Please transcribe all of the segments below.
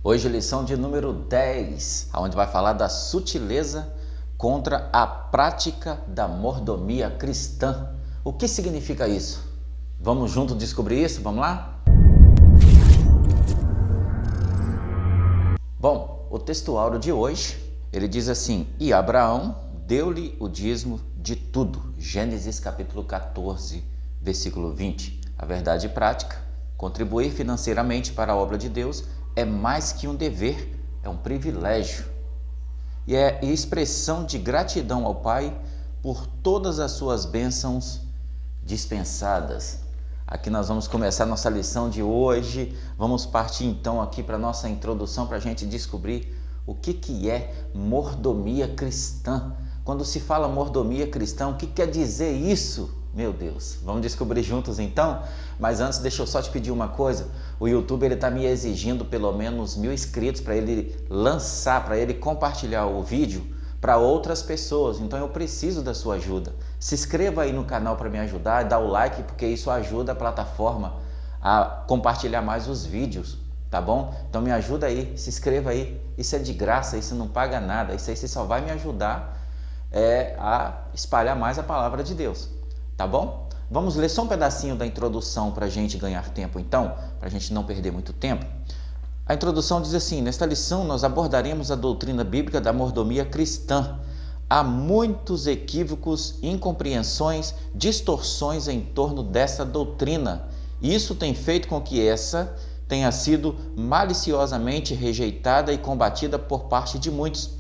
Hoje lição de número 10, onde vai falar da sutileza contra a prática da mordomia cristã. O que significa isso? Vamos juntos descobrir isso? Vamos lá? Bom, o texto áureo de hoje, ele diz assim: E Abraão deu-lhe o dízimo de tudo. Gênesis capítulo 14, versículo 20. A verdade prática: contribuir financeiramente para a obra de Deus é mais que um dever, é um privilégio. E é expressão de gratidão ao Pai por todas as suas bênçãos dispensadas. Aqui nós vamos começar nossa lição de hoje. Vamos partir então aqui para a nossa introdução, para a gente descobrir o que é mordomia cristã. Quando se fala mordomia cristã, o que quer dizer isso? Meu Deus, vamos descobrir juntos então? Mas antes, deixa eu só te pedir uma coisa. O YouTube está me exigindo pelo menos 1000 inscritos para ele lançar, para ele compartilhar o vídeo para outras pessoas. Então eu preciso da sua ajuda. Se inscreva aí no canal para me ajudar, dá o like, porque isso ajuda a plataforma a compartilhar mais os vídeos, tá bom? Então me ajuda aí, se inscreva aí. Isso é de graça, isso não paga nada. Isso aí você só vai me ajudar a espalhar mais a palavra de Deus. Tá bom? Vamos ler só um pedacinho da introdução para a gente ganhar tempo então, para a gente não perder muito tempo. A introdução diz assim: nesta lição nós abordaremos a doutrina bíblica da mordomia cristã. Há muitos equívocos, incompreensões, distorções em torno dessa doutrina. Isso tem feito com que essa tenha sido maliciosamente rejeitada e combatida por parte de muitos.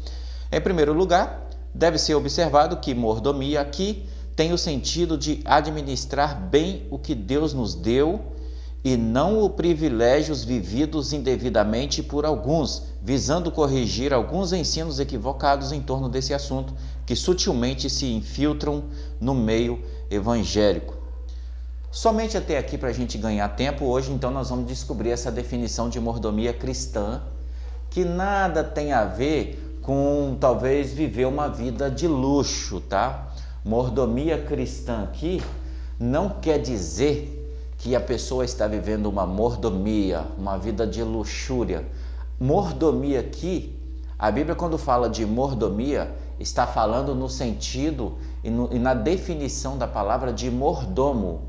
Em primeiro lugar, deve ser observado que mordomia aqui tem o sentido de administrar bem o que Deus nos deu e não os privilégios vividos indevidamente por alguns, visando corrigir alguns ensinos equivocados em torno desse assunto que sutilmente se infiltram no meio evangélico. Somente até aqui para a gente ganhar tempo, hoje então nós vamos descobrir essa definição de mordomia cristã, que nada tem a ver com talvez viver uma vida de luxo, tá? Mordomia cristã aqui não quer dizer que a pessoa está vivendo uma mordomia, uma vida de luxúria. Mordomia aqui, a Bíblia quando fala de mordomia, está falando no sentido e na definição da palavra de mordomo.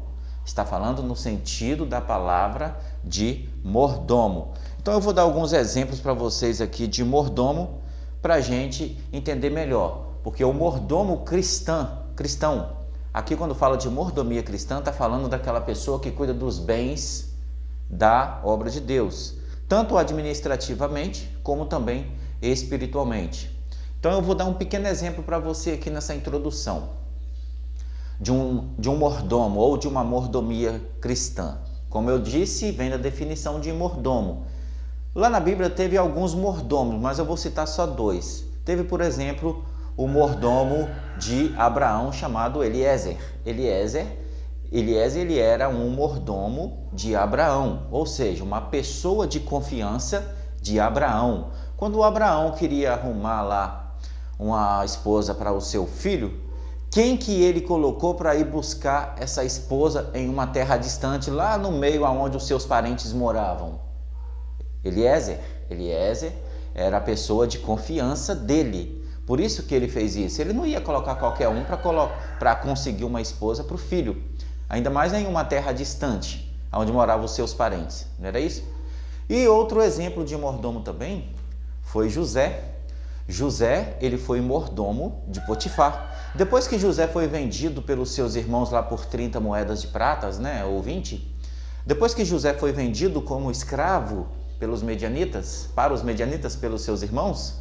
Está falando no sentido da palavra de mordomo. Então eu vou dar alguns exemplos para vocês aqui de mordomo, para a gente entender melhor. Porque o mordomo cristão, aqui quando fala de mordomia cristã, está falando daquela pessoa que cuida dos bens da obra de Deus, tanto administrativamente como também espiritualmente. Então eu vou dar um pequeno exemplo para você aqui nessa introdução de um mordomo ou de uma mordomia cristã. Como eu disse, vem da definição de mordomo. Lá na Bíblia teve alguns mordomos, mas eu vou citar só dois. Teve, por exemplo, o mordomo de Abraão chamado Eliezer. Eliezer ele era um mordomo de Abraão, ou seja, uma pessoa de confiança de Abraão. Quando Abraão queria arrumar lá uma esposa para o seu filho, quem que ele colocou para ir buscar essa esposa em uma terra distante, lá no meio aonde os seus parentes moravam? Eliezer era a pessoa de confiança dele. Por isso que ele fez isso. Ele não ia colocar qualquer um para conseguir uma esposa para o filho. Ainda mais em uma terra distante, onde moravam os seus parentes. Não era isso? E outro exemplo de mordomo também foi José. José, ele foi mordomo de Potifar. Depois que José foi vendido pelos seus irmãos lá por 30 moedas de pratas, né, ou 20. Depois que José foi vendido como escravo para os medianitas, pelos seus irmãos,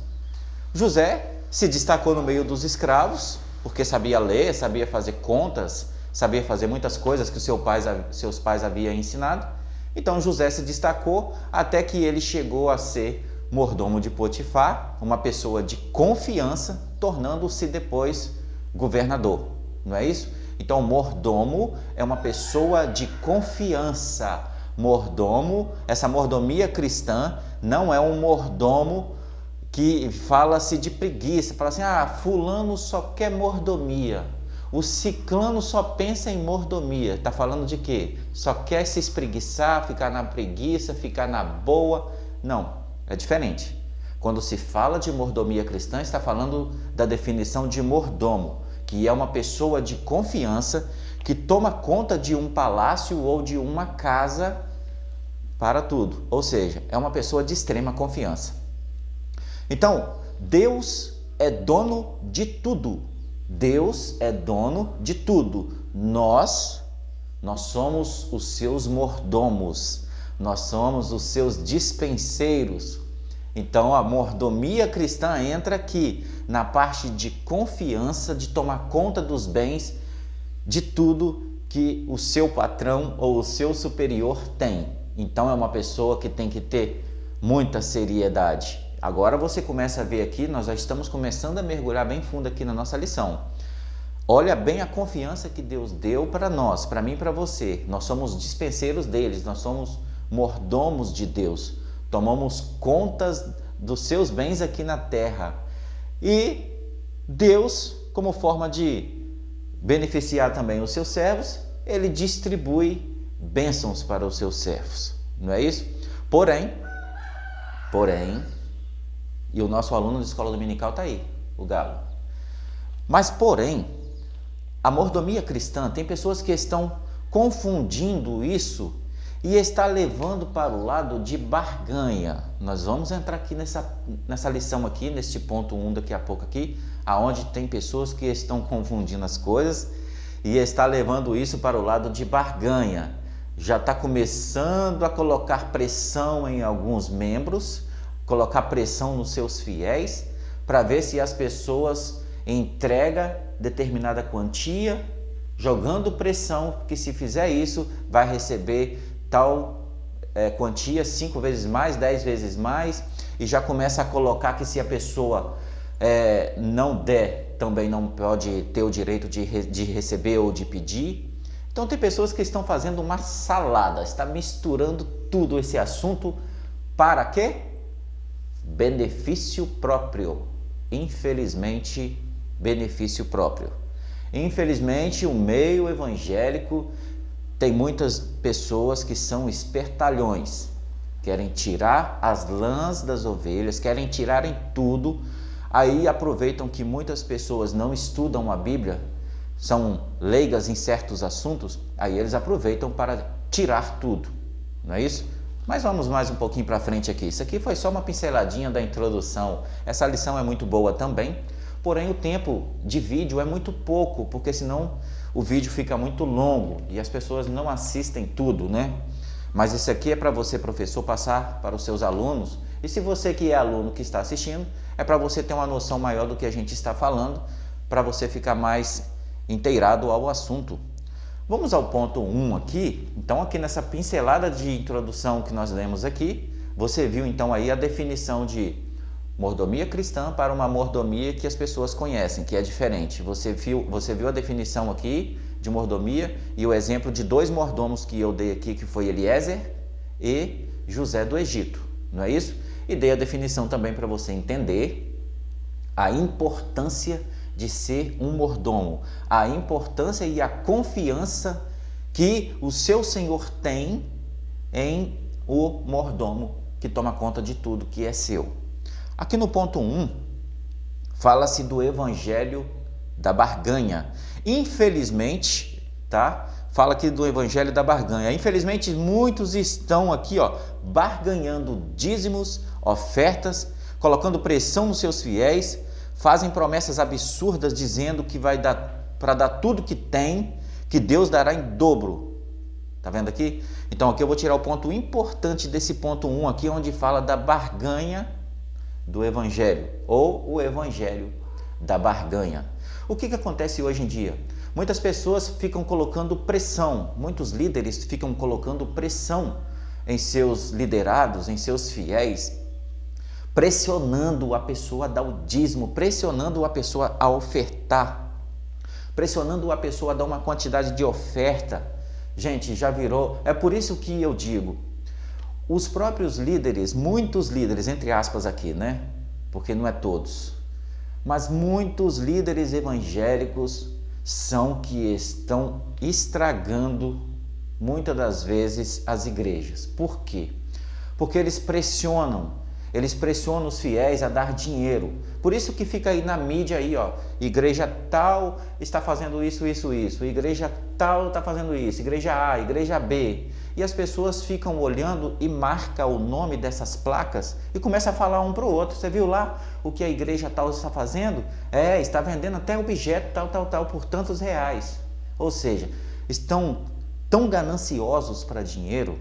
José se destacou no meio dos escravos, porque sabia ler, sabia fazer contas, sabia fazer muitas coisas que seus pais haviam ensinado. Então José se destacou até que ele chegou a ser mordomo de Potifar, uma pessoa de confiança, tornando-se depois governador. Não é isso? Então mordomo é uma pessoa de confiança. Mordomo, essa mordomia cristã não é um mordomo que fala-se de preguiça, fala assim: fulano só quer mordomia, o ciclano só pensa em mordomia. Está falando de quê? Só quer se espreguiçar, ficar na preguiça, ficar na boa. Não, é diferente. Quando se fala de mordomia cristã, está falando da definição de mordomo, que é uma pessoa de confiança que toma conta de um palácio ou de uma casa para tudo. Ou seja, é uma pessoa de extrema confiança. Então, Deus é dono de tudo. Deus é dono de tudo. Nós somos os seus mordomos. Nós somos os seus dispenseiros. Então, a mordomia cristã entra aqui na parte de confiança, de tomar conta dos bens, de tudo que o seu patrão ou o seu superior tem. Então, é uma pessoa que tem que ter muita seriedade. Agora você começa a ver aqui, nós já estamos começando a mergulhar bem fundo aqui na nossa lição. Olha bem a confiança que Deus deu para nós, para mim e para você. Nós somos dispenseiros deles, nós somos mordomos de Deus. Tomamos contas dos seus bens aqui na terra. E Deus, como forma de beneficiar também os seus servos, ele distribui bênçãos para os seus servos. Não é isso? Porém, e o nosso aluno de escola dominical está aí, o Galo. Mas porém, a mordomia cristã, tem pessoas que estão confundindo isso e está levando para o lado de barganha. Nós vamos entrar aqui nessa lição aqui, neste ponto 1 daqui a pouco aqui, aonde tem pessoas que estão confundindo as coisas e está levando isso para o lado de barganha. Já está começando a colocar pressão em alguns membros, colocar pressão nos seus fiéis, para ver se as pessoas entregam determinada quantia, jogando pressão que se fizer isso, vai receber tal quantia 5 vezes mais, 10 vezes mais, e já começa a colocar que se a pessoa não der, também não pode ter o direito de receber ou de pedir. Então tem pessoas que estão fazendo uma salada, está misturando tudo esse assunto para quê? Benefício próprio. Infelizmente, benefício próprio. Infelizmente, o meio evangélico tem muitas pessoas que são espertalhões, querem tirar as lãs das ovelhas, querem tirarem tudo, aí aproveitam que muitas pessoas não estudam a Bíblia, são leigas em certos assuntos, aí eles aproveitam para tirar tudo, não é isso? Mas vamos mais um pouquinho para frente aqui. Isso aqui foi só uma pinceladinha da introdução. Essa lição é muito boa também, porém o tempo de vídeo é muito pouco, porque senão o vídeo fica muito longo e as pessoas não assistem tudo, né? Mas isso aqui é para você, professor, passar para os seus alunos. E se você que é aluno que está assistindo, é para você ter uma noção maior do que a gente está falando, para você ficar mais inteirado ao assunto. Vamos ao ponto 1 aqui. Então, aqui nessa pincelada de introdução que nós lemos aqui, você viu então aí a definição de mordomia cristã para uma mordomia que as pessoas conhecem, que é diferente. Você viu a definição aqui de mordomia e o exemplo de 2 mordomos que eu dei aqui, que foi Eliezer e José do Egito, não é isso? E dei a definição também para você entender a importância de ser um mordomo, a importância e a confiança que o seu Senhor tem em o mordomo que toma conta de tudo que é seu. Aqui no ponto 1, fala-se do evangelho da barganha. Infelizmente, tá? Fala aqui do evangelho da barganha. Infelizmente, muitos estão aqui, barganhando dízimos, ofertas, colocando pressão nos seus fiéis, fazem promessas absurdas dizendo que vai dar para dar tudo que tem, que Deus dará em dobro. Tá vendo aqui? Então aqui eu vou tirar o ponto importante desse ponto 1 aqui, onde fala da barganha do evangelho, ou o evangelho da barganha. O que acontece hoje em dia? Muitas pessoas ficam colocando pressão, muitos líderes ficam colocando pressão em seus liderados, em seus fiéis, pressionando a pessoa a dar o dízimo, pressionando a pessoa a ofertar, pressionando a pessoa a dar uma quantidade de oferta. Gente, já virou... É por isso que eu digo, os próprios líderes, muitos líderes, entre aspas aqui, né? Porque não é todos, mas muitos líderes evangélicos são que estão estragando, muitas das vezes, as igrejas. Por quê? Porque eles pressionam, eles pressionam os fiéis a dar dinheiro. Por isso que fica aí na mídia aí, ó, igreja tal está fazendo isso, isso, isso, igreja tal está fazendo isso, igreja A, igreja B. E as pessoas ficam olhando e marcam o nome dessas placas e começam a falar um para o outro. Você viu lá o que a igreja tal está fazendo? Está vendendo até objeto tal por tantos reais. Ou seja, estão tão gananciosos para dinheiro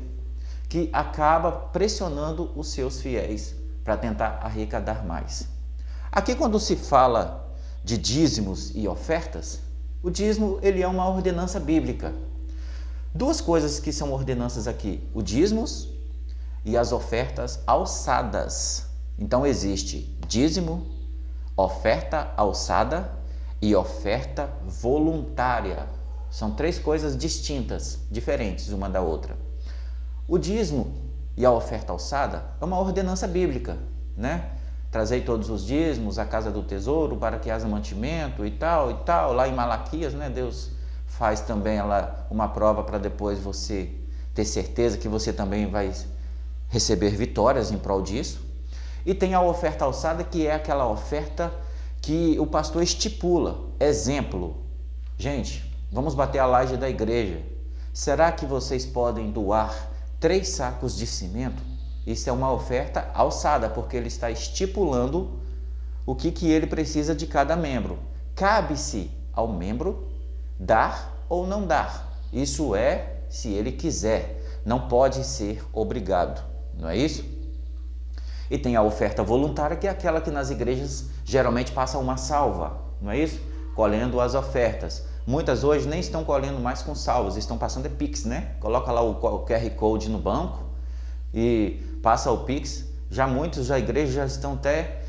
que acaba pressionando os seus fiéis para tentar arrecadar mais. Aqui, quando se fala de dízimos e ofertas, o dízimo ele é uma ordenança bíblica. Duas coisas que são ordenanças aqui, o dízimos e as ofertas alçadas. Então existe dízimo, oferta alçada e oferta voluntária. São três coisas distintas, diferentes uma da outra. O dízimo e a oferta alçada é uma ordenança bíblica, né? Trazei todos os dízimos à casa do tesouro para que haja mantimento e tal, lá em Malaquias, né? Deus faz também lá uma prova para depois você ter certeza que você também vai receber vitórias em prol disso. E tem a oferta alçada, que é aquela oferta que o pastor estipula. Exemplo, gente, vamos bater a laje da igreja. Será que vocês podem doar 3 sacos de cimento? Isso é uma oferta alçada, porque ele está estipulando o que ele precisa de cada membro. Cabe-se ao membro dar ou não dar. Isso é se ele quiser, não pode ser obrigado, não é isso? E tem a oferta voluntária, que é aquela que nas igrejas geralmente passa uma salva, não é isso? Colhendo as ofertas. Muitas hoje nem estão colhendo mais com salvas, estão passando Pix, né? Coloca lá o QR Code no banco e passa o Pix. Já muitos, já igrejas já estão até,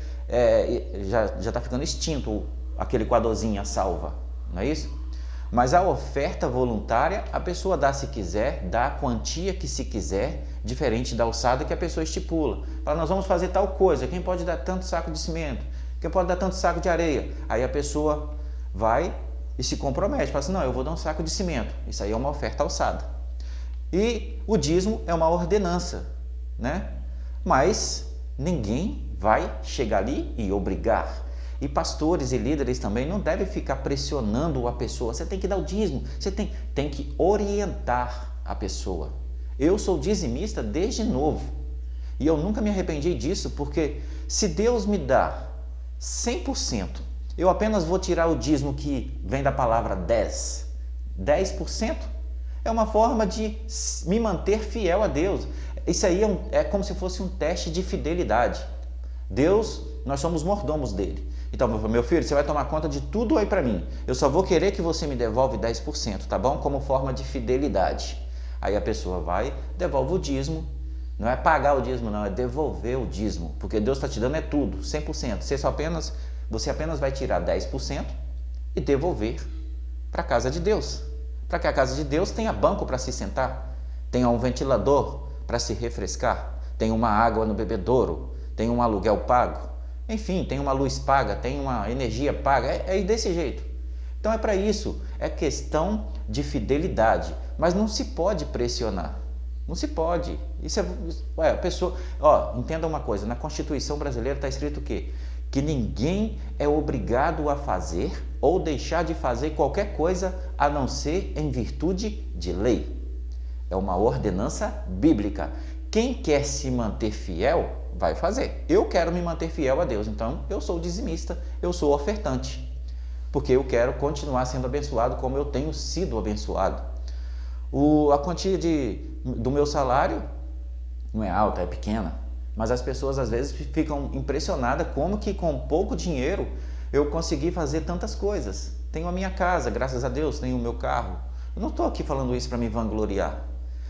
já está ficando extinto aquele quadrozinho, a salva, não é isso? Mas a oferta voluntária, a pessoa dá se quiser, dá a quantia que se quiser, diferente da alçada que a pessoa estipula. Fala, nós vamos fazer tal coisa, quem pode dar tanto saco de cimento? Quem pode dar tanto saco de areia? Aí a pessoa vai e se compromete, fala assim, não, eu vou dar um saco de cimento. Isso aí é uma oferta alçada. E o dízimo é uma ordenança, né? Mas ninguém vai chegar ali e obrigar. E pastores e líderes também não devem ficar pressionando a pessoa. Você tem que dar o dízimo, você tem que orientar a pessoa. Eu sou dizimista desde novo e eu nunca me arrependi disso, porque se Deus me dá 100%, eu apenas vou tirar o dízimo que vem da palavra 10% é uma forma de me manter fiel a Deus. Isso aí é como se fosse um teste de fidelidade. Deus, nós somos mordomos dele. Então, meu filho, você vai tomar conta de tudo aí para mim. Eu só vou querer que você me devolve 10%, tá bom? Como forma de fidelidade. Aí a pessoa vai, devolve o dízimo. Não é pagar o dízimo, não, é devolver o dízimo. Porque Deus está te dando tudo, 100%. Você apenas vai tirar 10% e devolver para a casa de Deus. Para que a casa de Deus tenha banco para se sentar, tenha um ventilador para se refrescar, tenha uma água no bebedouro, tenha um aluguel pago, enfim, tem uma luz paga, tem uma energia paga, é desse jeito. Então é para isso, é questão de fidelidade, mas não se pode pressionar, não se pode. Isso a pessoa, entenda uma coisa, na Constituição brasileira está escrito o quê? Que ninguém é obrigado a fazer ou deixar de fazer qualquer coisa a não ser em virtude de lei. É uma ordenança bíblica. Quem quer se manter fiel, vai fazer. Eu quero me manter fiel a Deus, então eu sou dizimista, eu sou ofertante, porque eu quero continuar sendo abençoado como eu tenho sido abençoado. A quantia do meu salário não é alta, é pequena, mas as pessoas às vezes ficam impressionadas como que com pouco dinheiro eu consegui fazer tantas coisas. Tenho a minha casa, graças a Deus, tenho o meu carro. Eu não estou aqui falando isso para me vangloriar,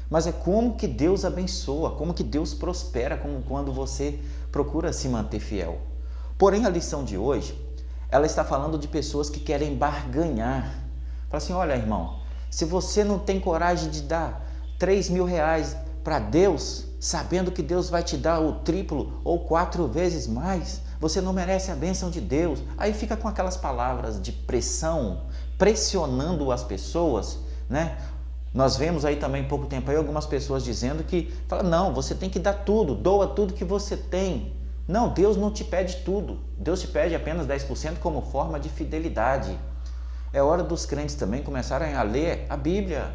mas é como que Deus abençoa, como que Deus prospera quando você procura se manter fiel. Porém, a lição de hoje, ela está falando de pessoas que querem barganhar. Fala assim, olha irmão, se você não tem coragem de dar 3 mil reais para Deus, sabendo que Deus vai te dar o triplo ou 4 vezes mais, você não merece a bênção de Deus. Aí fica com aquelas palavras de pressão, pressionando as pessoas, né? Nós vemos aí também, pouco tempo aí, algumas pessoas dizendo que, fala, não, você tem que dar tudo, doa tudo que você tem. Não, Deus não te pede tudo. Deus te pede apenas 10% como forma de fidelidade. É hora dos crentes também começarem a ler a Bíblia,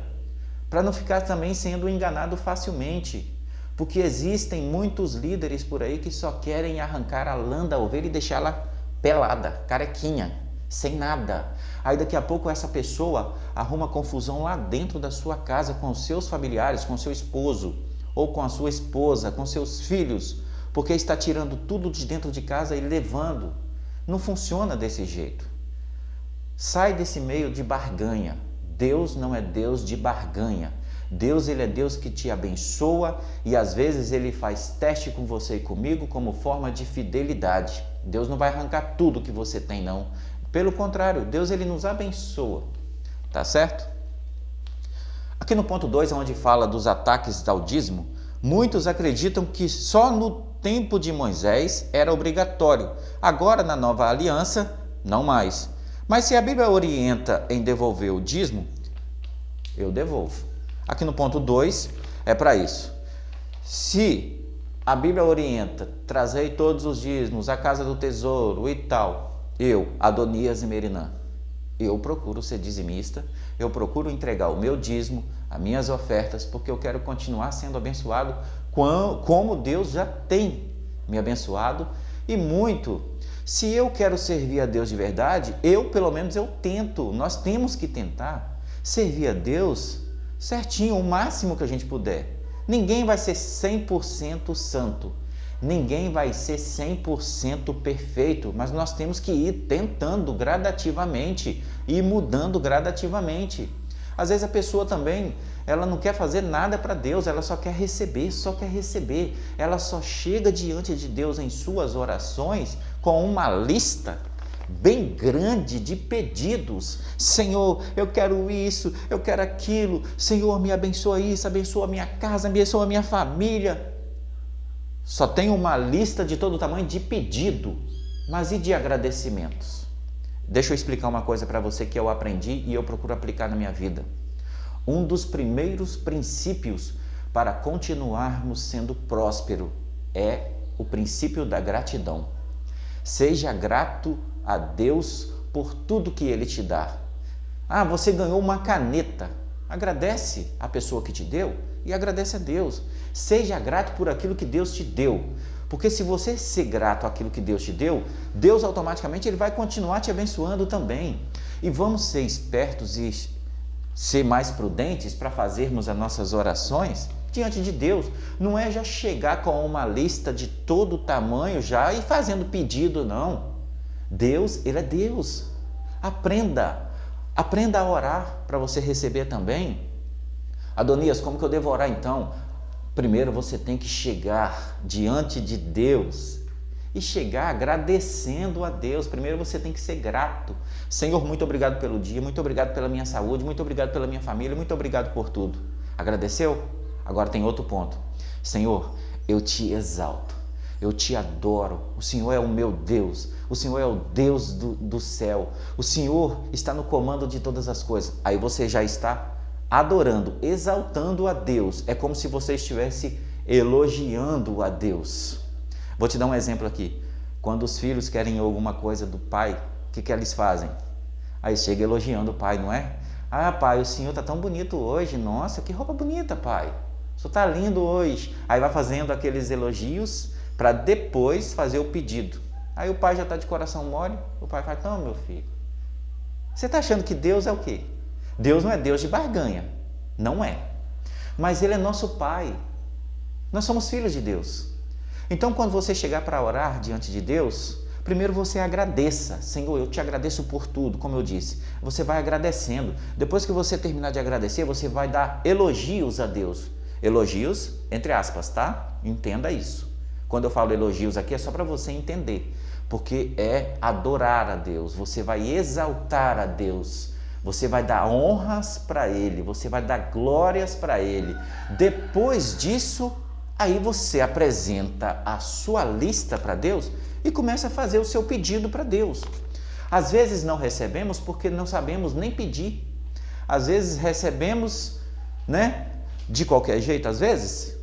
para não ficar também sendo enganado facilmente. Porque existem muitos líderes por aí que só querem arrancar a lã da ovelha e deixá-la pelada, carequinha, sem nada. Aí daqui a pouco essa pessoa arruma confusão lá dentro da sua casa com os seus familiares, com seu esposo, ou com a sua esposa, com seus filhos, porque está tirando tudo de dentro de casa e levando. Não funciona desse jeito. Sai desse meio de barganha. Deus não é Deus de barganha. Deus, ele é Deus que te abençoa e às vezes ele faz teste com você e comigo como forma de fidelidade. Deus não vai arrancar tudo que você tem, não. Pelo contrário, Deus, ele nos abençoa. Tá certo? Aqui no ponto 2, onde fala dos ataques ao dízimo, muitos acreditam que só no tempo de Moisés era obrigatório. Agora, na nova aliança, não mais. Mas se a Bíblia orienta em devolver o dízimo, eu devolvo. Aqui no ponto 2 é para isso. Se a Bíblia orienta, trazei todos os dízimos, a casa do tesouro e tal, eu, Adonias e Merinã, eu procuro ser dizimista, eu procuro entregar o meu dízimo, as minhas ofertas, porque eu quero continuar sendo abençoado como Deus já tem me abençoado e muito. Se eu quero servir a Deus de verdade, pelo menos eu tento. Nós temos que tentar servir a Deus certinho, o máximo que a gente puder. Ninguém vai ser 100% santo. Ninguém vai ser 100% perfeito, mas nós temos que ir tentando gradativamente e mudando gradativamente. Às vezes a pessoa também, ela não quer fazer nada para Deus, ela só quer receber, Ela só chega diante de Deus em suas orações com uma lista bem grande de pedidos. Senhor, eu quero isso, eu quero aquilo. Senhor, me abençoa isso, abençoa a minha casa, abençoa a minha família. Só tem uma lista de todo tamanho de pedido, mas e de agradecimentos? Deixa eu explicar uma coisa para você que eu aprendi e eu procuro aplicar na minha vida. Um dos primeiros princípios para continuarmos sendo próspero é o princípio da gratidão. Seja grato a Deus por tudo que Ele te dá. Ah, você ganhou uma caneta. Agradece a pessoa que te deu e agradece a Deus. Seja grato por aquilo que Deus te deu. Porque se você ser grato àquilo que Deus te deu, Deus automaticamente ele vai continuar te abençoando também. E vamos ser espertos e ser mais prudentes para fazermos as nossas orações diante de Deus. Não é já chegar com uma lista de todo tamanho já e fazendo pedido, não. Deus, ele é Deus. Aprenda a orar para você receber também. Adonias, como que eu devo orar então? Primeiro você tem que chegar diante de Deus e chegar agradecendo a Deus. Primeiro você tem que ser grato. Senhor, muito obrigado pelo dia, muito obrigado pela minha saúde, muito obrigado pela minha família, muito obrigado por tudo. Agradeceu? Agora tem outro ponto. Senhor, eu te exalto, eu te adoro. O Senhor é o meu Deus, o Senhor é o Deus do céu. O Senhor está no comando de todas as coisas. Aí você já está adorando, exaltando a Deus. É como se você estivesse elogiando a Deus. Vou te dar um exemplo aqui. Quando os filhos querem alguma coisa do pai, o que eles fazem? Aí chega elogiando o pai, não é? Ah, pai, o senhor está tão bonito hoje. Nossa, que roupa bonita, pai. O senhor está lindo hoje. Aí vai fazendo aqueles elogios para depois fazer o pedido. Aí o pai já está de coração mole. O pai fala, então, meu filho, você está achando que Deus é o quê? Deus não é Deus de barganha, não é. Mas Ele é nosso Pai. Nós somos filhos de Deus. Então, quando você chegar para orar diante de Deus, primeiro você agradeça. Senhor, eu te agradeço por tudo, como eu disse. Você vai agradecendo. Depois que você terminar de agradecer, você vai dar elogios a Deus. Elogios, entre aspas, tá? Entenda isso. Quando eu falo elogios aqui, é só para você entender. Porque é adorar a Deus. Você vai exaltar a Deus. Você vai dar honras para Ele, você vai dar glórias para Ele. Depois disso, aí você apresenta a sua lista para Deus e começa a fazer o seu pedido para Deus. Às vezes não recebemos porque não sabemos nem pedir. Às vezes recebemos, de qualquer jeito, às vezes,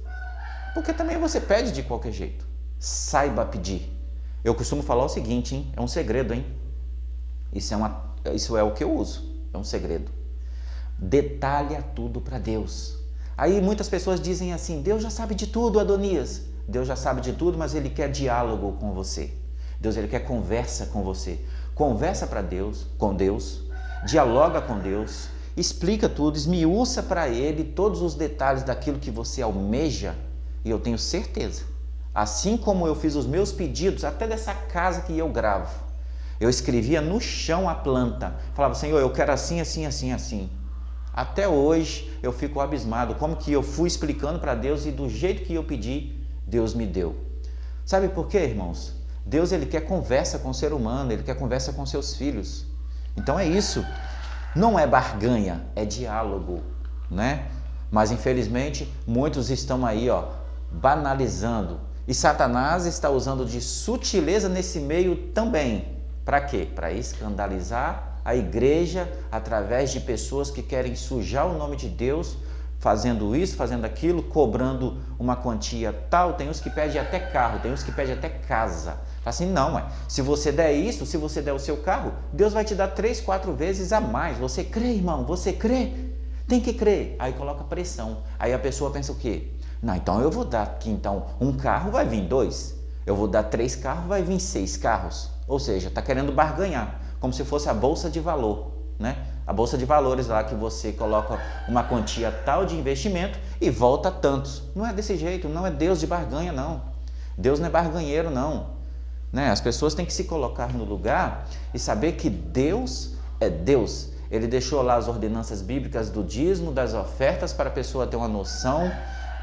porque também você pede de qualquer jeito. saiba pedir. Eu costumo falar o seguinte, hein? É um segredo, hein? Isso é o que eu uso, é um segredo. Detalha tudo para Deus. Aí muitas pessoas dizem assim, Deus já sabe de tudo, Adonias. Deus já sabe de tudo, mas Ele quer diálogo com você. Deus, Ele quer conversa com você. Conversa com Deus, dialoga com Deus, explica tudo, esmiuça para Ele todos os detalhes daquilo que você almeja. E eu tenho certeza, assim como eu fiz os meus pedidos, até dessa casa que eu gravo, eu escrevia no chão a planta, falava, Senhor, eu quero assim, assim, assim, assim. Até hoje eu fico abismado, como que eu fui explicando para Deus e do jeito que eu pedi, Deus me deu. Sabe por quê, irmãos? Deus, Ele quer conversa com o ser humano, Ele quer conversa com seus filhos. Então é isso, não é barganha, é diálogo, né? Mas infelizmente muitos estão aí, banalizando. E Satanás está usando de sutileza nesse meio também. Para quê? Para escandalizar a igreja através de pessoas que querem sujar o nome de Deus, fazendo isso, fazendo aquilo, cobrando uma quantia tal. Tem uns que pedem até carro, tem uns que pedem até casa. Assim, não, se você der isso, se você der o seu carro, Deus vai te dar 3, 4 vezes a mais. Você crê, irmão? Você crê? Tem que crer. Aí coloca pressão. Aí a pessoa pensa o quê? Não, então eu vou dar aqui, então, um carro vai vir 2. Eu vou dar 3 carros, vai vir 6 carros. Ou seja, está querendo barganhar, como se fosse a bolsa de valor, né? A bolsa de valores lá que você coloca uma quantia tal de investimento e volta tantos. Não é desse jeito, não é Deus de barganha, não. Deus não é barganheiro, não. Né? As pessoas têm que se colocar no lugar e saber que Deus é Deus. Ele deixou lá as ordenanças bíblicas do dízimo, das ofertas, para a pessoa ter uma noção,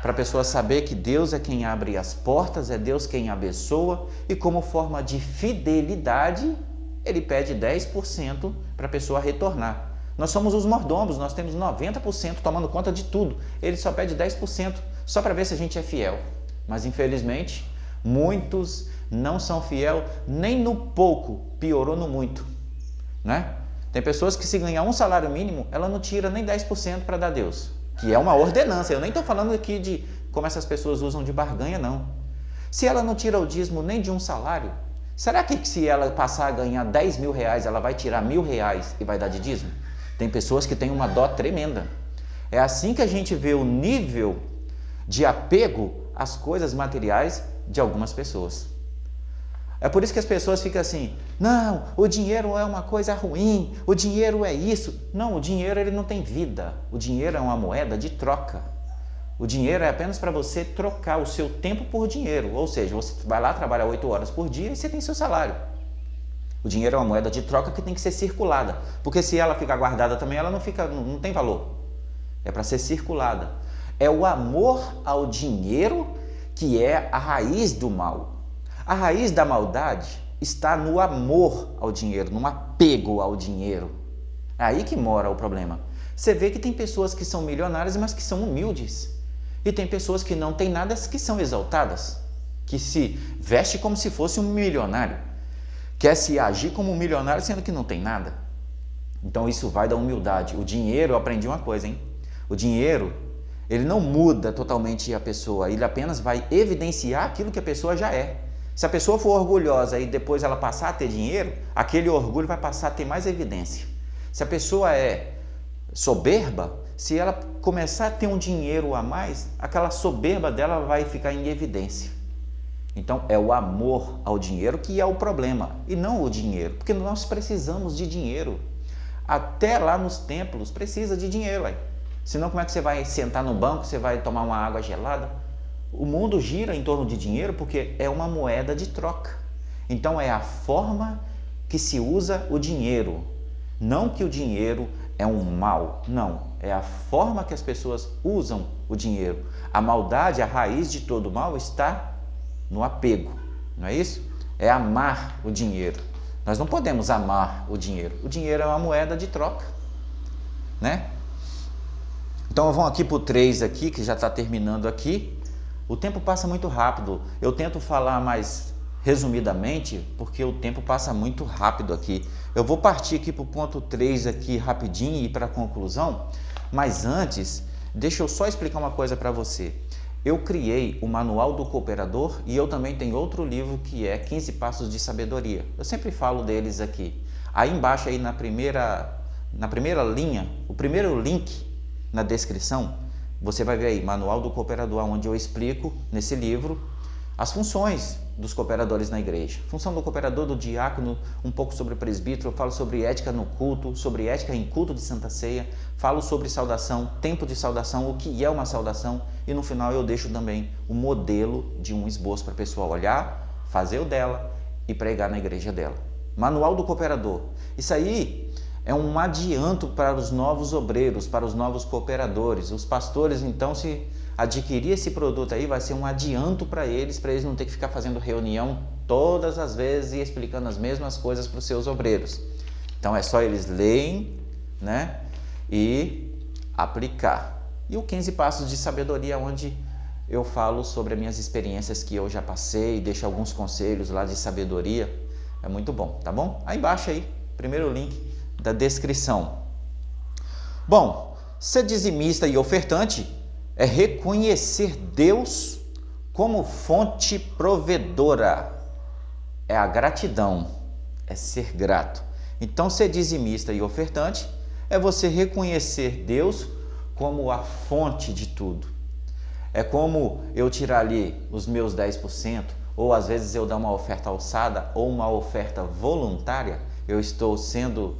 para a pessoa saber que Deus é quem abre as portas, é Deus quem abençoa, e como forma de fidelidade, Ele pede 10% para a pessoa retornar. Nós somos os mordomos, nós temos 90% tomando conta de tudo. Ele só pede 10%, só para ver se a gente é fiel. Mas infelizmente, muitos não são fiel nem no pouco, piorou no muito, né? Tem pessoas que, se ganhar um salário mínimo, ela não tira nem 10% para dar a Deus, que é uma ordenança. Eu nem estou falando aqui de como essas pessoas usam de barganha, não. Se ela não tira o dízimo nem de um salário, será que se ela passar a ganhar 10 mil reais, ela vai tirar R$1.000 e vai dar de dízimo? Tem pessoas que têm uma dó tremenda. É assim que a gente vê o nível de apego às coisas materiais de algumas pessoas. É por isso que as pessoas ficam assim, não, o dinheiro é uma coisa ruim, o dinheiro é isso. Não, o dinheiro ele não tem vida, o dinheiro é uma moeda de troca. O dinheiro é apenas para você trocar o seu tempo por dinheiro, ou seja, você vai lá trabalhar 8 horas por dia e você tem seu salário. O dinheiro é uma moeda de troca que tem que ser circulada, porque se ela ficar guardada também, ela não tem valor. É para ser circulada. É o amor ao dinheiro que é a raiz do mal. A raiz da maldade está no amor ao dinheiro, no apego ao dinheiro. É aí que mora o problema. Você vê que tem pessoas que são milionárias, mas que são humildes. E tem pessoas que não têm nada, que são exaltadas, que se veste como se fosse um milionário. Quer se agir como um milionário, sendo que não tem nada. Então isso vai da humildade. O dinheiro, eu aprendi uma coisa, hein? O dinheiro, ele não muda totalmente a pessoa, ele apenas vai evidenciar aquilo que a pessoa já é. Se a pessoa for orgulhosa e depois ela passar a ter dinheiro, aquele orgulho vai passar a ter mais evidência. Se a pessoa é soberba, se ela começar a ter um dinheiro a mais, aquela soberba dela vai ficar em evidência. Então é o amor ao dinheiro que é o problema, e não o dinheiro, porque nós precisamos de dinheiro. Até lá nos templos precisa de dinheiro. Senão como é que você vai sentar no banco, você vai tomar uma água gelada? O mundo gira em torno de dinheiro porque é uma moeda de troca. Então é a forma que se usa o dinheiro. Não que o dinheiro é um mal, não. É a forma que as pessoas usam o dinheiro. A maldade, a raiz de todo mal está no apego, não é isso? É amar o dinheiro. Nós não podemos amar o dinheiro. O dinheiro é uma moeda de troca, né? Então vamos aqui para o 3 aqui, que já está terminando aqui. O tempo passa muito rápido. Eu tento falar mais resumidamente, porque o tempo passa muito rápido aqui. Eu vou partir aqui para o ponto 3 aqui rapidinho e para a conclusão, mas antes, deixa eu só explicar uma coisa para você. Eu criei o Manual do Cooperador e eu também tenho outro livro que é 15 Passos de Sabedoria. Eu sempre falo deles aqui. Aí embaixo, aí na primeira linha, o primeiro link na descrição, você vai ver aí, Manual do Cooperador, onde eu explico nesse livro as funções dos cooperadores na igreja. Função do cooperador, do diácono, um pouco sobre presbítero, eu falo sobre ética no culto, sobre ética em culto de Santa Ceia, falo sobre saudação, tempo de saudação, o que é uma saudação, e no final eu deixo também o modelo de um esboço para a pessoa olhar, fazer o dela e pregar na igreja dela. Manual do Cooperador. Isso aí é um adianto para os novos obreiros, para os novos cooperadores. Os pastores, então, se adquirir esse produto aí, vai ser um adianto para eles não ter que ficar fazendo reunião todas as vezes e explicando as mesmas coisas para os seus obreiros. Então é só eles lerem, né, e aplicar. E o 15 Passos de Sabedoria, onde eu falo sobre as minhas experiências que eu já passei, deixo alguns conselhos lá de sabedoria. É muito bom, tá bom? Aí embaixo aí, primeiro link da descrição. Bom, ser dizimista e ofertante é reconhecer Deus como fonte provedora. É a gratidão, é ser grato. Então, ser dizimista e ofertante é você reconhecer Deus como a fonte de tudo. É como eu tirar ali os meus 10%, ou às vezes eu dar uma oferta alçada ou uma oferta voluntária, eu estou sendo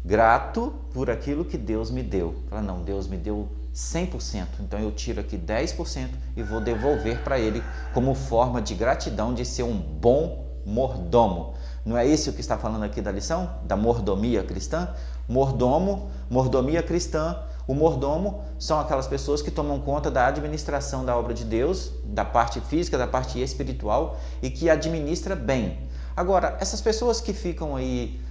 grato por aquilo que Deus me deu. Fala, não, Deus me deu 100%, então eu tiro aqui 10% e vou devolver para Ele como forma de gratidão de ser um bom mordomo. Não é isso que está falando aqui da lição? Da mordomia cristã? Mordomo, mordomia cristã. O mordomo são aquelas pessoas que tomam conta da administração da obra de Deus, da parte física, da parte espiritual e que administra bem. Agora, essas pessoas que ficam aí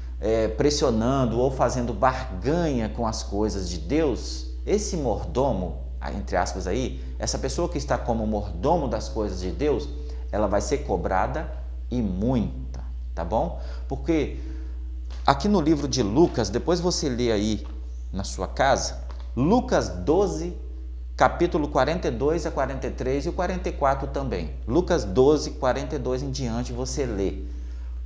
pressionando ou fazendo barganha com as coisas de Deus, esse mordomo, entre aspas aí, essa pessoa que está como mordomo das coisas de Deus, ela vai ser cobrada e muita, tá bom? Porque aqui no livro de Lucas, depois você lê aí na sua casa, Lucas 12, capítulo 42 a 43 e o 44 também. Lucas 12, 42 em diante você lê.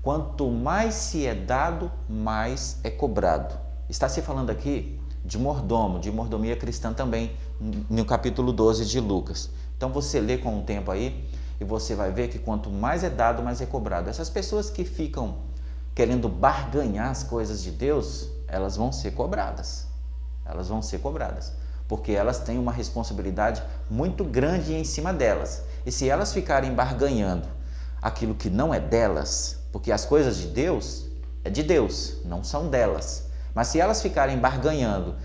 Quanto mais se é dado, mais é cobrado. Está se falando aqui de mordomo, de mordomia cristã também, no capítulo 12 de Lucas. Então você lê com o tempo aí e você vai ver que quanto mais é dado, mais é cobrado. Essas pessoas que ficam querendo barganhar as coisas de Deus, elas vão ser cobradas. Elas vão ser cobradas, porque elas têm uma responsabilidade muito grande em cima delas. E se elas ficarem barganhando aquilo que não é delas, porque as coisas de Deus é de Deus, não são delas. Mas se elas ficarem barganhando,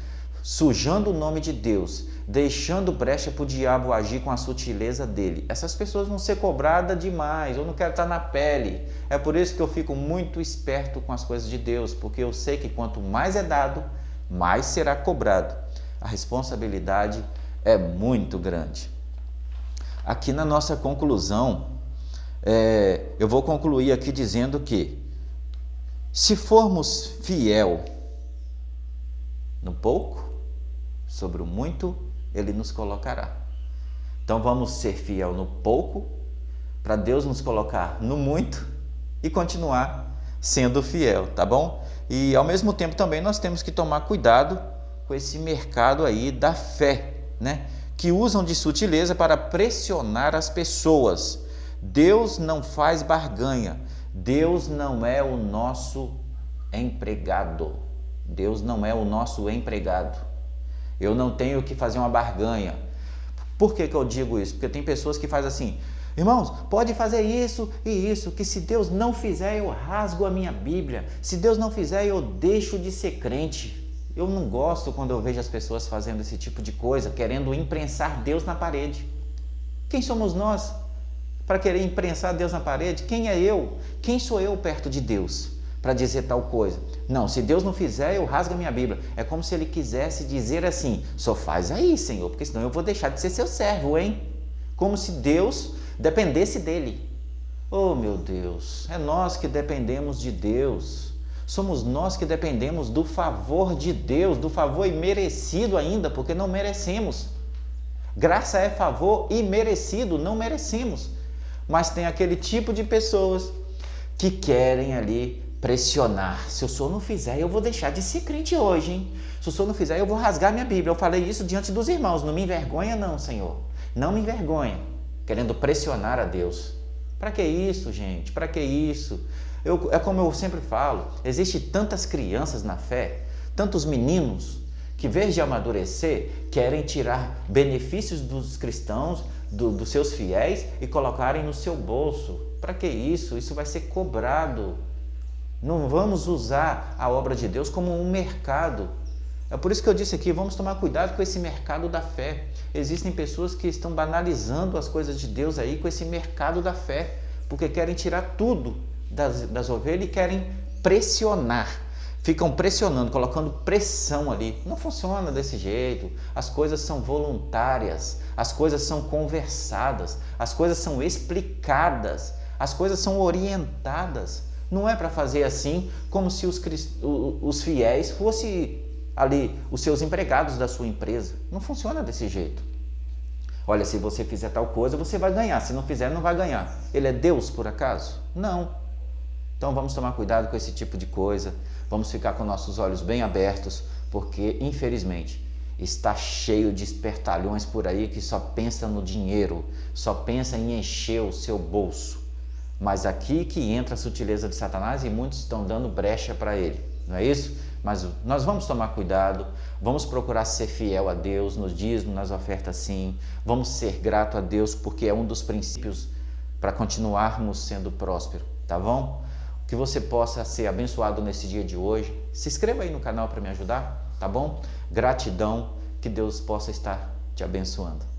sujando o nome de Deus, deixando brecha para o diabo agir com a sutileza dele, essas pessoas vão ser cobradas demais. Eu não quero estar na pele. É por isso que eu fico muito esperto com as coisas de Deus, porque eu sei que quanto mais é dado, mais será cobrado. A responsabilidade é muito grande. Aqui na nossa conclusão, eu vou concluir aqui dizendo que se formos fiel no pouco, sobre o muito Ele nos colocará. Então vamos ser fiel no pouco, para Deus nos colocar no muito e continuar sendo fiel, tá bom? E ao mesmo tempo também nós temos que tomar cuidado com esse mercado aí da fé, né? Que usam de sutileza para pressionar as pessoas. Deus não faz barganha. Deus não é o nosso empregado. Deus não é o nosso empregado. Eu não tenho que fazer uma barganha. Por que eu digo isso? Porque tem pessoas que fazem assim: irmãos, pode fazer isso e isso, que se Deus não fizer eu rasgo a minha Bíblia, se Deus não fizer eu deixo de ser crente. Eu não gosto quando eu vejo as pessoas fazendo esse tipo de coisa, querendo imprensar Deus na parede. Quem somos nós para querer imprensar Deus na parede? Quem é eu? Quem sou eu perto de Deus para dizer tal coisa? Não, se Deus não fizer eu rasgo a minha Bíblia. É como se Ele quisesse dizer assim: só faz aí, Senhor, porque senão eu vou deixar de ser seu servo, hein? Como se Deus dependesse dele. Oh, meu Deus, é nós que dependemos de Deus. Somos nós que dependemos do favor de Deus, do favor imerecido ainda, porque não merecemos. Graça é favor imerecido, não merecemos. Mas tem aquele tipo de pessoas que querem ali pressionar. Se o senhor não fizer, eu vou deixar de ser crente hoje, hein? Se o senhor não fizer, eu vou rasgar minha Bíblia. Eu falei isso diante dos irmãos. Não me envergonha não, Senhor. Não me envergonha. Querendo pressionar a Deus. Para que isso, gente? Para que isso? É como eu sempre falo, existem tantas crianças na fé, tantos meninos, que, em vez de amadurecer, querem tirar benefícios dos cristãos, dos seus fiéis e colocarem no seu bolso. Para que isso? Isso vai ser cobrado. Não vamos usar a obra de Deus como um mercado. É por isso que eu disse aqui, vamos tomar cuidado com esse mercado da fé. Existem pessoas que estão banalizando as coisas de Deus aí com esse mercado da fé, porque querem tirar tudo das ovelhas e querem pressionar. Ficam pressionando, colocando pressão ali. Não funciona desse jeito. As coisas são voluntárias, as coisas são conversadas, as coisas são explicadas, as coisas são orientadas. Não é para fazer assim como se os fiéis fossem ali os seus empregados da sua empresa. Não funciona desse jeito. Olha, se você fizer tal coisa, você vai ganhar. Se não fizer, não vai ganhar. Ele é Deus, por acaso? Não. Então vamos tomar cuidado com esse tipo de coisa. Vamos ficar com nossos olhos bem abertos, porque, infelizmente, está cheio de espertalhões por aí que só pensa no dinheiro, só pensa em encher o seu bolso. Mas aqui que entra a sutileza de Satanás e muitos estão dando brecha para ele, não é isso? Mas nós vamos tomar cuidado, vamos procurar ser fiel a Deus nos dízimos, nas ofertas sim, vamos ser grato a Deus porque é um dos princípios para continuarmos sendo prósperos, tá bom? Que você possa ser abençoado nesse dia de hoje. Se inscreva aí no canal para me ajudar, tá bom? Gratidão, que Deus possa estar te abençoando.